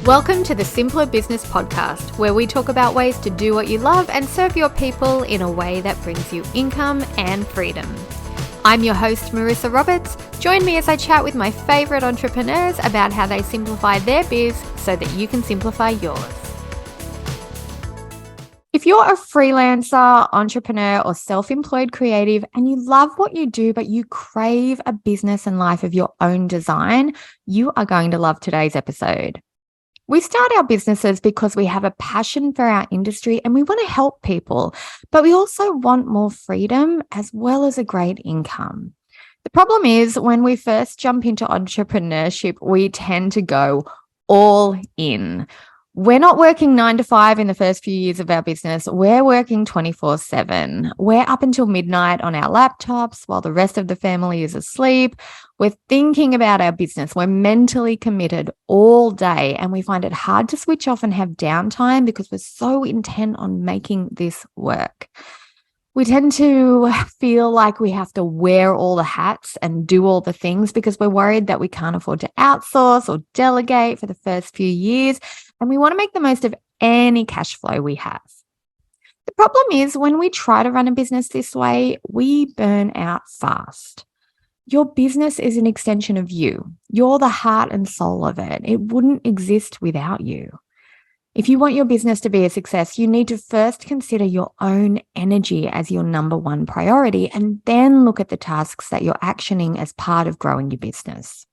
Welcome to the Simpler Business Podcast, where we talk about ways to do what you love and serve your people in a way that brings you income and freedom. I'm your host, Marissa Roberts. Join me as I chat with my favorite entrepreneurs about how they simplify their biz so that you can simplify yours. If you're a freelancer, entrepreneur, or self-employed creative and you love what you do, but you crave a business and life of your own design, you are going to love today's episode. We start our businesses because we have a passion for our industry and we want to help people, but we also want more freedom as well as a great income. The problem is when we first jump into entrepreneurship, we tend to go all in. We're not working 9 to 5 in the first few years of our business. We're working 24/7. We're up until midnight on our laptops while the rest of the family is asleep. We're thinking about our business. We're mentally committed all day, and we find it hard to switch off and have downtime because we're so intent on making this work. We tend to feel like we have to wear all the hats and do all the things because we're worried that we can't afford to outsource or delegate for the first few years, and we want to make the most of any cash flow we have. The problem is when we try to run a business this way, we burn out fast. Your business is an extension of you. You're the heart and soul of it. It wouldn't exist without you. If you want your business to be a success, you need to first consider your own energy as your number one priority and then look at the tasks that you're actioning as part of growing your business.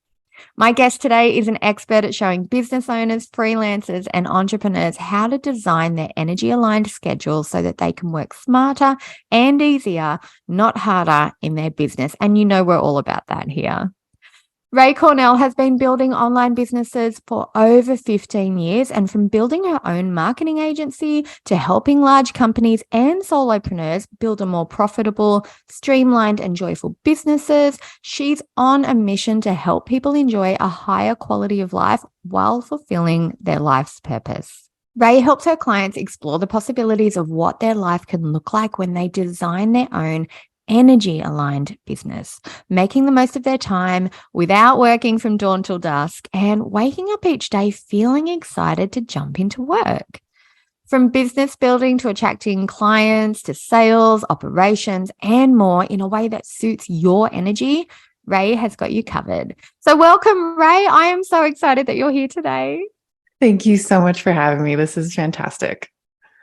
My guest today is an expert at showing business owners, freelancers, and entrepreneurs how to design their energy-aligned schedules so that they can work smarter and easier, not harder in their business. And you know we're all about that here. Rai Cornell has been building online businesses for over 15 years, and from building her own marketing agency to helping large companies and solopreneurs build a more profitable, streamlined, and joyful businesses, she's on a mission to help people enjoy a higher quality of life while fulfilling their life's purpose. Rai helps her clients explore the possibilities of what their life can look like when they design their own energy-aligned business, making the most of their time without working from dawn till dusk and waking up each day feeling excited to jump into work. From business building to attracting clients to sales, operations, and more in a way that suits your energy, Rai has got you covered. So welcome, Rai. I am so excited that you're here today. Thank you so much for having me. This is fantastic.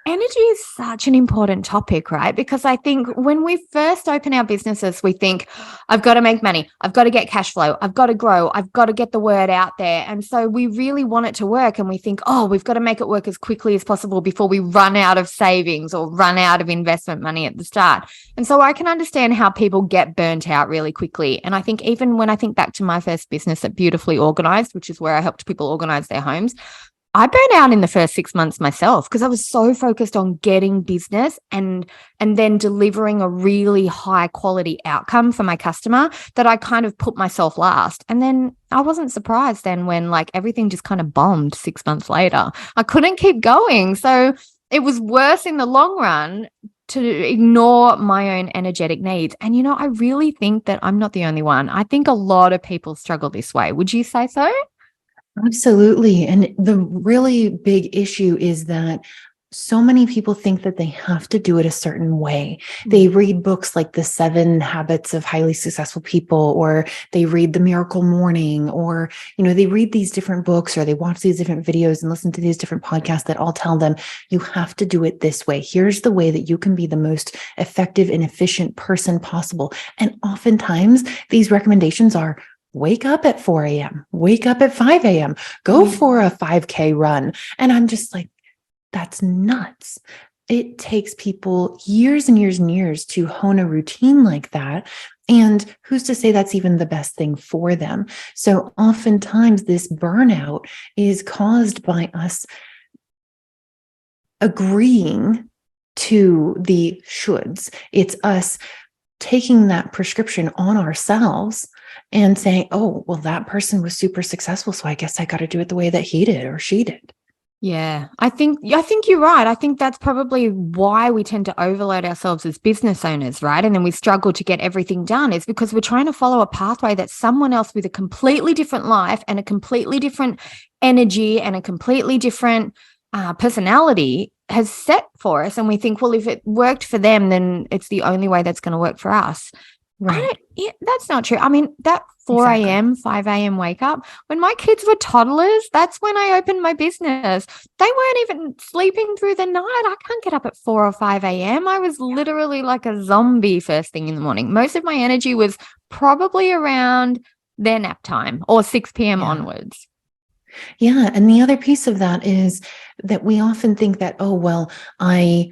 Energy is such an important topic, right? Because I think when we first open our businesses, we think, I've got to make money. I've got to get cash flow. I've got to grow. I've got to get the word out there. And so we really want it to work. And we think, we've got to make it work as quickly as possible before we run out of savings or run out of investment money at the start. And so I can understand how people get burnt out really quickly. And I think even when I think back to my first business at Beautifully Organized, which is where I helped people organize their homes, I burned out in the first 6 months myself because I was so focused on getting business and then delivering a really high quality outcome for my customer that I kind of put myself last. And then I wasn't surprised then when everything just kind of bombed 6 months later. I couldn't keep going. So it was worse in the long run to ignore my own energetic needs. And, I really think that I'm not the only one. I think a lot of people struggle this way. Would you say so? Absolutely. And the really big issue is that so many people think that they have to do it a certain way. They read books like The 7 Habits of Highly Successful People, or they read The Miracle Morning, or, they read these different books or they watch these different videos and listen to these different podcasts that all tell them, you have to do it this way. Here's the way that you can be the most effective and efficient person possible. And oftentimes these recommendations are, wake up at 4 a.m., wake up at 5 a.m., go for a 5K run. And I'm just like, that's nuts. It takes people years and years and years to hone a routine like that. And who's to say that's even the best thing for them? So oftentimes this burnout is caused by us agreeing to the shoulds. It's us taking that prescription on ourselves and saying, oh, well, that person was super successful, so I guess I got to do it the way that he did or she did. Yeah, I think you're right. I think that's probably why we tend to overload ourselves as business owners, right? And then we struggle to get everything done. Is because we're trying to follow a pathway that someone else with a completely different life and a completely different energy and a completely different personality has set for us. And we think, well, if it worked for them, then it's the only way that's going to work for us. Right. That's not true. I mean, that 4 Exactly. a.m., 5 a.m. wake up, when my kids were toddlers, that's when I opened my business. They weren't even sleeping through the night. I can't get up at 4 or 5 a.m. I was literally like a zombie first thing in the morning. Most of my energy was probably around their nap time or 6 p.m. Yeah. onwards. Yeah. And the other piece of that is that we often think that, oh, well, I,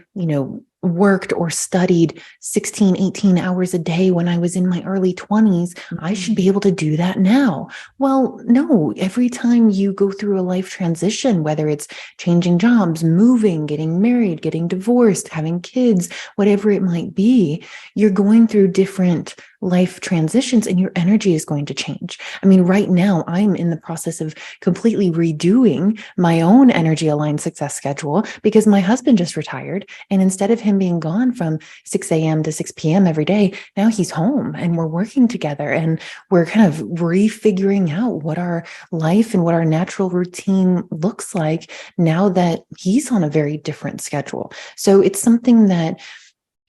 worked or studied 16, 18 hours a day when I was in my early 20s. I should be able to do that now. Well, no, every time you go through a life transition, whether it's changing jobs, moving, getting married, getting divorced, having kids, whatever it might be, you're going through different life transitions and your energy is going to change. I mean, right now I'm in the process of completely redoing my own energy aligned success schedule because my husband just retired. And instead of him being gone from 6 a.m. to 6 p.m. every day, now he's home and we're working together and we're kind of refiguring out what our life and what our natural routine looks like now that he's on a very different schedule. So it's something that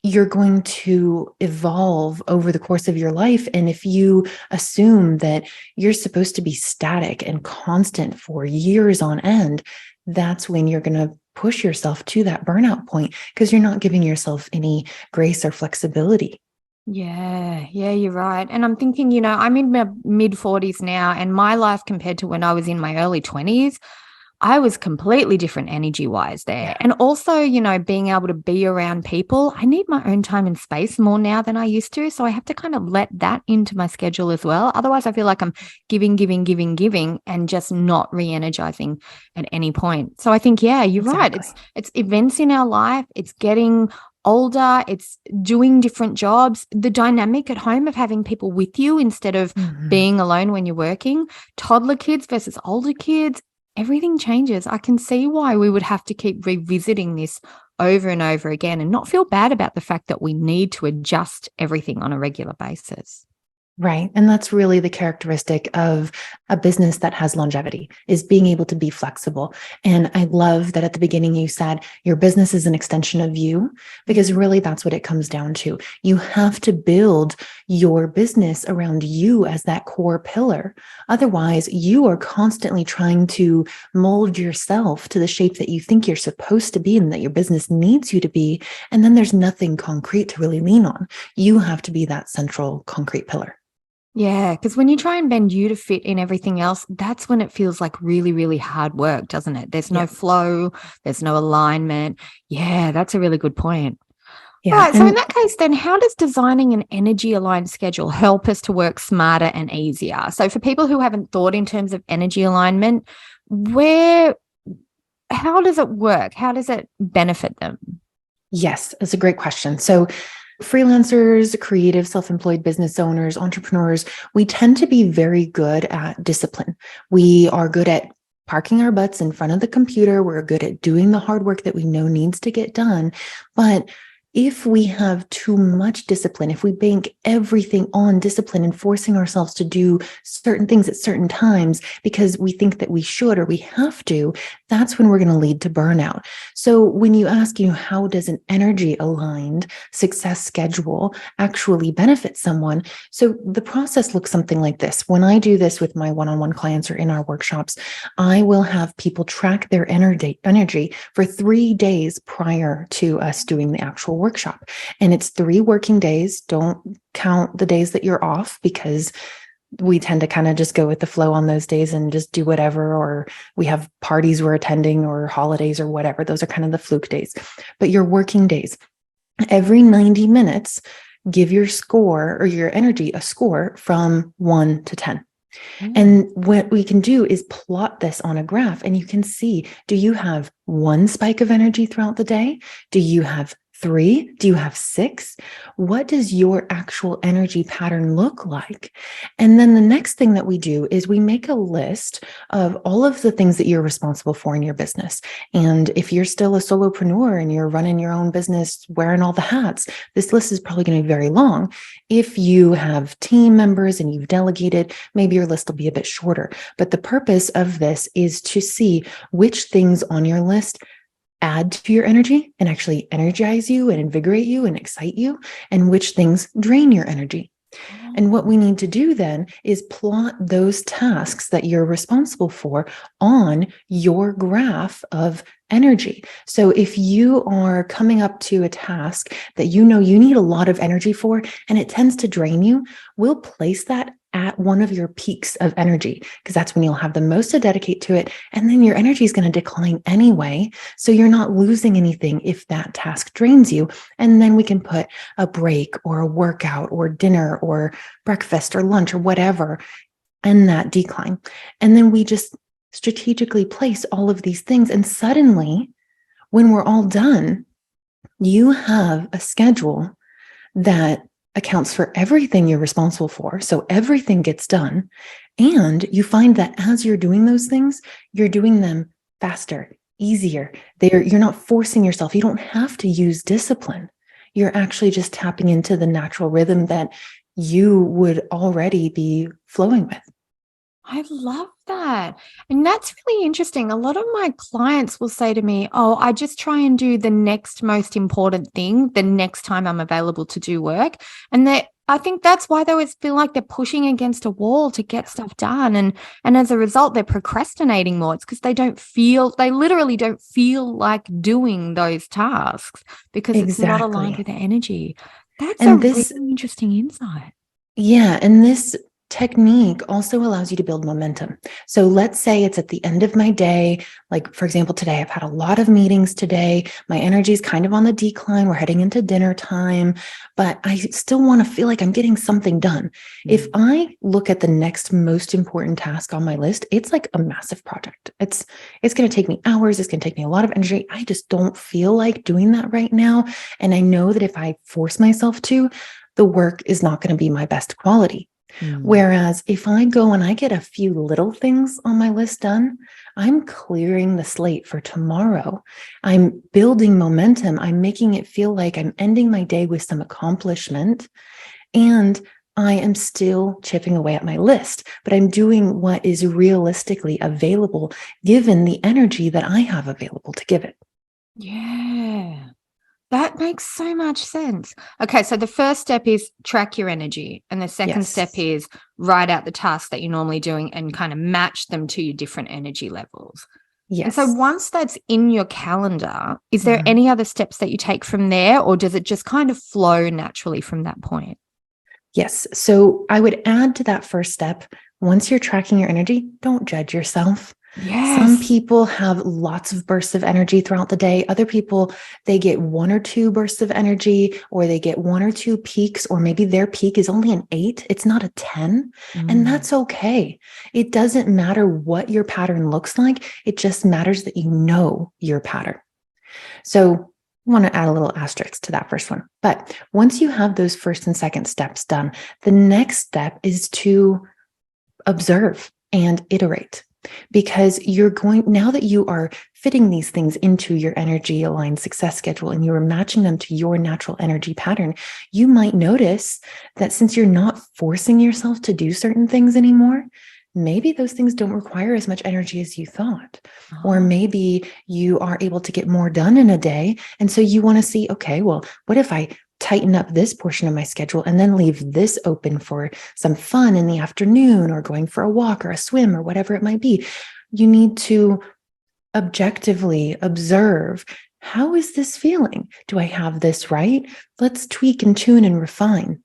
you're going to evolve over the course of your life. And if you assume that you're supposed to be static and constant for years on end, that's when you're going to push yourself to that burnout point because you're not giving yourself any grace or flexibility. Yeah, you're right. And I'm thinking, I'm in my mid 40s now, and my life compared to when I was in my early 20s, I was completely different energy wise there. Yeah. And also, being able to be around people, I need my own time and space more now than I used to. So I have to kind of let that into my schedule as well. Otherwise, I feel like I'm giving, and just not re-energizing at any point. So I think, yeah, you're right. Exactly. It's events in our life. It's getting older. It's doing different jobs. The dynamic at home of having people with you instead of being alone when you're working. Toddler kids versus older kids. Everything changes. I can see why we would have to keep revisiting this over and over again and not feel bad about the fact that we need to adjust everything on a regular basis. Right. And that's really the characteristic of a business that has longevity is being able to be flexible. And I love that at the beginning you said your business is an extension of you, because really that's what it comes down to. You have to build your business around you as that core pillar. Otherwise, you are constantly trying to mold yourself to the shape that you think you're supposed to be and that your business needs you to be. And then there's nothing concrete to really lean on. You have to be that central concrete pillar. Yeah, because when you try and bend you to fit in everything else, that's when it feels like really, really hard work, doesn't it? There's no flow, there's no alignment. Yeah, that's a really good point. All Yeah. right, so in And that case, then how does designing an energy aligned schedule help us to work smarter and easier? So for people who haven't thought in terms of energy alignment, how does it work? How does it benefit them? yes, that's a great question. So freelancers, creative, self-employed business owners, entrepreneurs, we tend to be very good at discipline. We are good at parking our butts in front of the computer. We're good at doing the hard work that we know needs to get done. But if we have too much discipline, if we bank everything on discipline and forcing ourselves to do certain things at certain times because we think that we should or we have to, that's when we're going to lead to burnout. So when you ask, how does an energy aligned success schedule actually benefit someone? So the process looks something like this. When I do this with my one-on-one clients or in our workshops, I will have people track their energy for 3 days prior to us doing the actual workshop. And it's 3 working days. Don't count the days that you're off because we tend to kind of just go with the flow on those days and just do whatever, or we have parties we're attending or holidays or whatever. Those are kind of the fluke days. But your working days, every 90 minutes, give your score or your energy a score from 1 to 10. And what we can do is plot this on a graph and you can see, do you have one spike of energy throughout the day? Do you have 3? Do you have 6? What does your actual energy pattern look like? And then the next thing that we do is we make a list of all of the things that you're responsible for in your business. And if you're still a solopreneur and you're running your own business, wearing all the hats, this list is probably going to be very long. If you have team members and you've delegated, maybe your list will be a bit shorter. But the purpose of this is to see which things on your list add to your energy and actually energize you and invigorate you and excite you, and which things drain your energy. And what we need to do then is plot those tasks that you're responsible for on your graph of energy. So if you are coming up to a task that you know you need a lot of energy for, and it tends to drain you, we'll place that at one of your peaks of energy, because that's when you'll have the most to dedicate to it. And then your energy is going to decline anyway. So you're not losing anything if that task drains you. And then we can put a break or a workout or dinner or breakfast or lunch or whatever in that decline. And then we just strategically place all of these things. And suddenly, when we're all done, you have a schedule that accounts for everything you're responsible for. So everything gets done. And you find that as you're doing those things, you're doing them faster, easier. You're not forcing yourself. You don't have to use discipline. You're actually just tapping into the natural rhythm that you would already be flowing with. I love that. And that's really interesting. A lot of my clients will say to me, oh, I just try and do the next most important thing the next time I'm available to do work. And I think that's why they always feel like they're pushing against a wall to get stuff done. And as a result, they're procrastinating more. It's because they literally don't feel like doing those tasks because it's not aligned with their energy. That's really interesting insight. Yeah. And this technique also allows you to build momentum. So let's say it's at the end of my day. Like, for example, today, I've had a lot of meetings today. My energy is kind of on the decline. We're heading into dinner time, but I still want to feel like I'm getting something done. If I look at the next most important task on my list, it's like a massive project. It's going to take me hours. It's going to take me a lot of energy. I just don't feel like doing that right now. And I know that if I force myself to, the work is not going to be my best quality. Whereas if I go and I get a few little things on my list done, I'm clearing the slate for tomorrow. I'm building momentum. I'm making it feel like I'm ending my day with some accomplishment, and I am still chipping away at my list, but I'm doing what is realistically available given the energy that I have available to give it. Yeah. That makes so much sense. Okay, so the first step is track your energy. And the second step is write out the tasks that you're normally doing and kind of match them to your different energy levels. Yes. And so once that's in your calendar, is there any other steps that you take from there, or does it just kind of flow naturally from that point? Yes. So I would add to that first step, once you're tracking your energy, don't judge yourself. Yes. Some people have lots of bursts of energy throughout the day. Other people, they get 1 or 2 bursts of energy, or they get 1 or 2 peaks, or maybe their peak is only an 8. It's not a 10. And that's okay. It doesn't matter what your pattern looks like. It just matters that you know your pattern. So I want to add a little asterisk to that first one. But once you have those first and second steps done, the next step is to observe and iterate. Because now that you are fitting these things into your energy aligned success schedule and you are matching them to your natural energy pattern, you might notice that since you're not forcing yourself to do certain things anymore, maybe those things don't require as much energy as you thought. Or maybe you are able to get more done in a day. And so you want to see, okay, well, what if I tighten up this portion of my schedule and then leave this open for some fun in the afternoon, or going for a walk or a swim or whatever it might be? You need to objectively observe, how is this feeling? Do I have this right? Let's tweak and tune and refine.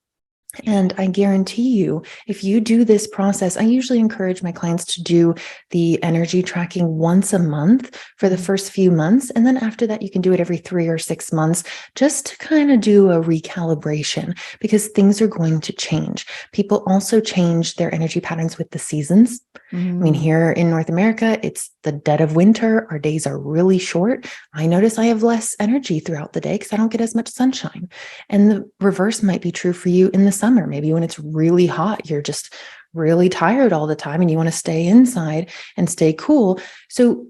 And I guarantee you, if you do this process, I usually encourage my clients to do the energy tracking once a month for the first few months. And then after that, you can do it every 3 or 6 months just to kind of do a recalibration, because things are going to change. People also change their energy patterns with the seasons. I mean, here in North America, it's the dead of winter. Our days are really short. I notice I have less energy throughout the day because I don't get as much sunshine. And the reverse might be true for you in the summer. Maybe when it's really hot, you're just really tired all the time and you want to stay inside and stay cool. So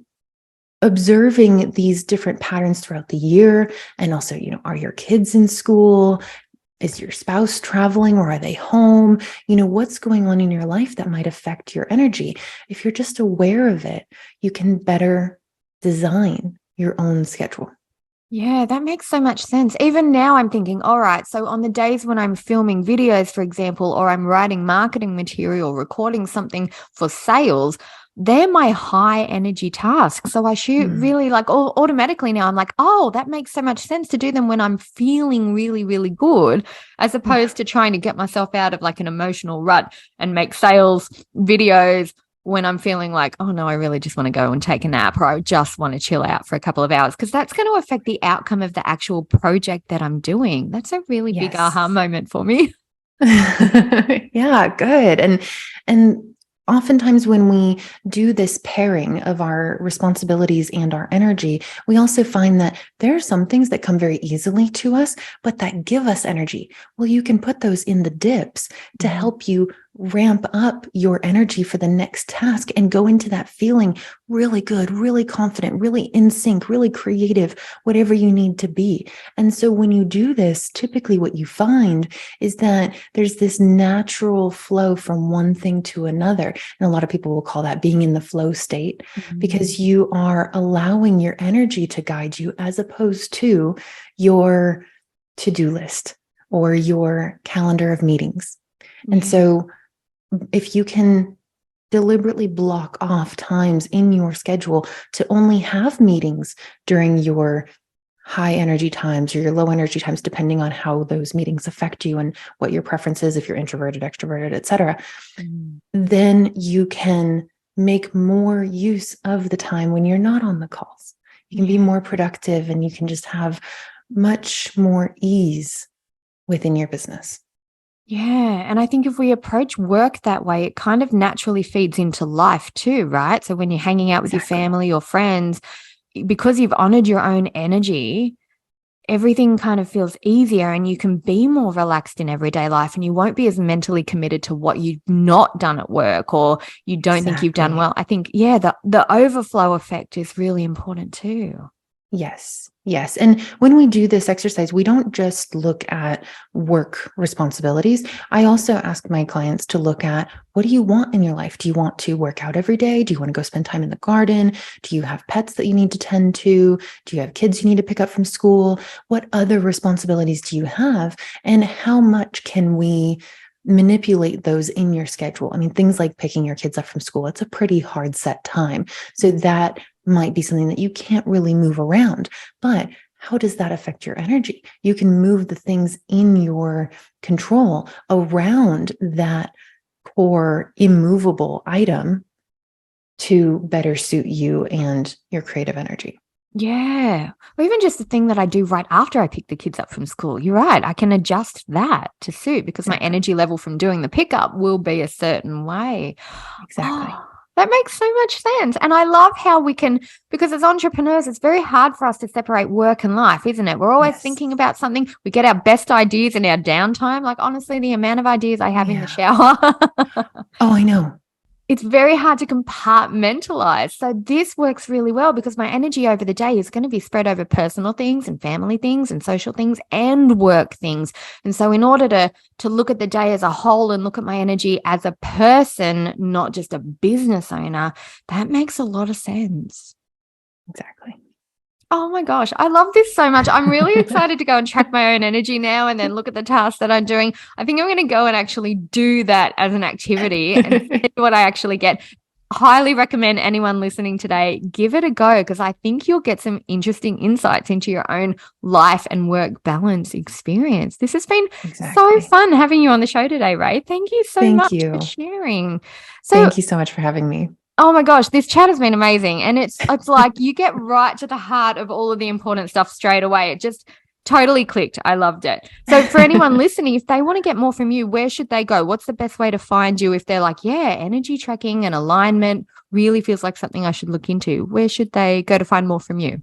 observing these different patterns throughout the year, and also, are your kids in school? Is your spouse traveling or are they home? What's going on in your life that might affect your energy? If you're just aware of it, you can better design your own schedule. Yeah, that makes so much sense. Even now I'm thinking, all right, so on the days when I'm filming videos, for example, or I'm writing marketing material, recording something for sales, they're my high energy tasks. So I shoot really automatically now. I'm like, oh, that makes so much sense to do them when I'm feeling really, really good, as opposed to trying to get myself out of like an emotional rut and make sales videos when I'm feeling like, oh no, I really just want to go and take a nap, or I just want to chill out for a couple of hours, because that's going to affect the outcome of the actual project that I'm doing. That's a really big aha moment for me. Yeah, good. And oftentimes when we do this pairing of our responsibilities and our energy, we also find that there are some things that come very easily to us, but that give us energy. Well, you can put those in the dips to help you ramp up your energy for the next task and go into that feeling really good, really confident, really in sync, really creative, whatever you need to be. And so when you do this, typically what you find is that there's this natural flow from one thing to another. And a lot of people will call that being in the flow state, because you are allowing your energy to guide you, as opposed to your to-do list or your calendar of meetings. And so if you can deliberately block off times in your schedule to only have meetings during your high energy times or your low energy times, depending on how those meetings affect you and what your preference is, if you're introverted, extroverted, etc., then you can make more use of the time when you're not on the calls. You can be more productive, and you can just have much more ease within your business. Yeah. And I think if we approach work that way, it kind of naturally feeds into life too, right? So when you're hanging out with your family or friends, because you've honored your own energy, everything kind of feels easier, and you can be more relaxed in everyday life, and you won't be as mentally committed to what you've not done at work or you don't think you've done well. I think, the overflow effect is really important too. Yes. Yes. And when we do this exercise, we don't just look at work responsibilities. I also ask my clients to look at, what do you want in your life? Do you want to work out every day? Do you want to go spend time in the garden? Do you have pets that you need to tend to? Do you have kids you need to pick up from school? What other responsibilities do you have? And how much can we manipulate those in your schedule? I mean, things like picking your kids up from school, it's a pretty hard set time. So that might be something that you can't really move around. But how does that affect your energy? You can move the things in your control around that core immovable item to better suit you and your creative energy. Yeah. Or even just the thing that I do right after I pick the kids up from school. You're right. I can adjust that to suit, because my energy level from doing the pickup will be a certain way. Exactly. Oh, that makes so much sense. And I love how we can, because as entrepreneurs, it's very hard for us to separate work and life, isn't it? We're always thinking about something. We get our best ideas in our downtime. Like, honestly, the amount of ideas I have in the shower. Oh, I know. It's very hard to compartmentalize. So this works really well, because my energy over the day is going to be spread over personal things and family things and social things and work things. And so in order to look at the day as a whole and look at my energy as a person, not just a business owner, that makes a lot of sense. Exactly. Oh my gosh, I love this so much. I'm really excited to go and track my own energy now and then look at the tasks that I'm doing. I think I'm going to go and actually do that as an activity and see what I actually get. highly recommend anyone listening today give it a go, because I think you'll get some interesting insights into your own life and work balance experience. This has been so fun having you on the show today, Ray. Thank you so much for sharing. Thank you so much for having me. Oh my gosh, this chat has been amazing. And it's like you get right to the heart of all of the important stuff straight away. It just totally clicked. I loved it. So for anyone listening, if they want to get more from you, where should they go? What's the best way to find you if they're like, yeah, energy tracking and alignment really feels like something I should look into? Where should they go to find more from you?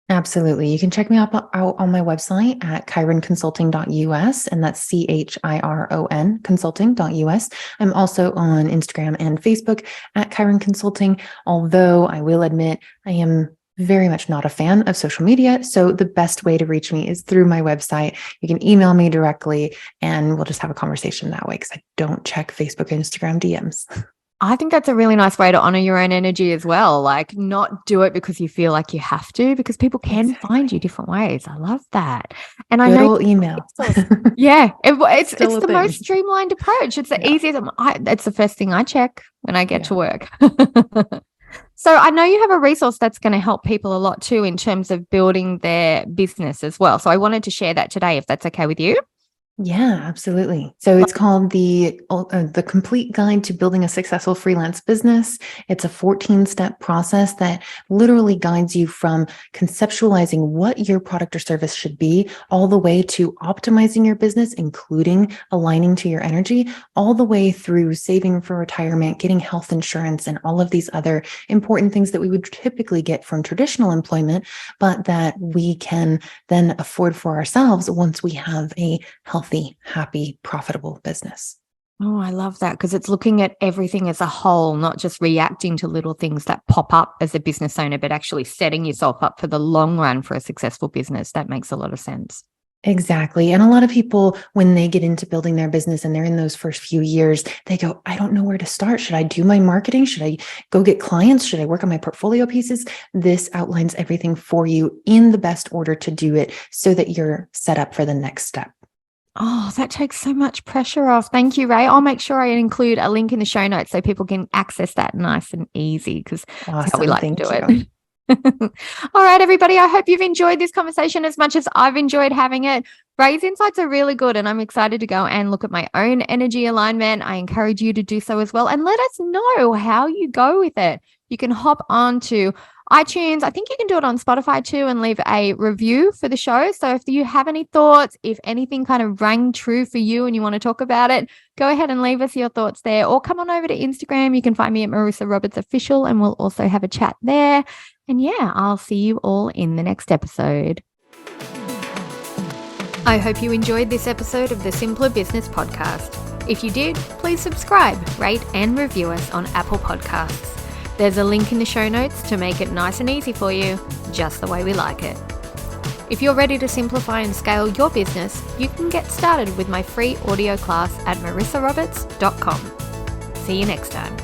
Absolutely. You can check me out on my website at chironconsulting.us, and that's CHIRON consulting.us. I'm also on Instagram and Facebook at Chiron Consulting, although I will admit I am very much not a fan of social media. So the best way to reach me is through my website. You can email me directly and we'll just have a conversation that way, because I don't check Facebook and Instagram DMs. I think that's a really nice way to honor your own energy as well. Like, not do it because you feel like you have to, because people can find you different ways. I love that. And I know email. Yeah, it's the most streamlined approach. It's the easiest. It's the first thing I check when I get to work. So I know you have a resource that's going to help people a lot too in terms of building their business as well. So I wanted to share that today, if that's okay with you. Yeah, absolutely. So it's called the Complete Guide to Building a Successful Freelance Business. It's a 14-step process that literally guides you from conceptualizing what your product or service should be, all the way to optimizing your business, including aligning to your energy, all the way through saving for retirement, getting health insurance, and all of these other important things that we would typically get from traditional employment, but that we can then afford for ourselves once we have a healthy, happy, profitable business. Oh, I love that, because it's looking at everything as a whole, not just reacting to little things that pop up as a business owner, but actually setting yourself up for the long run for a successful business. That makes a lot of sense. Exactly. And a lot of people, when they get into building their business and they're in those first few years, they go, I don't know where to start. Should I do my marketing? Should I go get clients? Should I work on my portfolio pieces? This outlines everything for you in the best order to do it, so that you're set up for the next step. Oh, that takes so much pressure off. Thank you, Ray. I'll make sure I include a link in the show notes so people can access that nice and easy, because that's how we like to do it. All right, everybody. I hope you've enjoyed this conversation as much as I've enjoyed having it. Ray's insights are really good, and I'm excited to go and look at my own energy alignment. I encourage you to do so as well, and let us know how you go with it. You can hop on to iTunes. I think you can do it on Spotify too, and leave a review for the show. So if you have any thoughts, if anything kind of rang true for you and you want to talk about it, go ahead and leave us your thoughts there, or come on over to Instagram. You can find me at Marissa Roberts Official, and we'll also have a chat there. And yeah, I'll see you all in the next episode. I hope you enjoyed this episode of the Simpler Business Podcast. If you did, please subscribe, rate, and review us on Apple Podcasts. There's a link in the show notes to make it nice and easy for you, just the way we like it. If you're ready to simplify and scale your business, you can get started with my free audio class at marissaroberts.com. See you next time.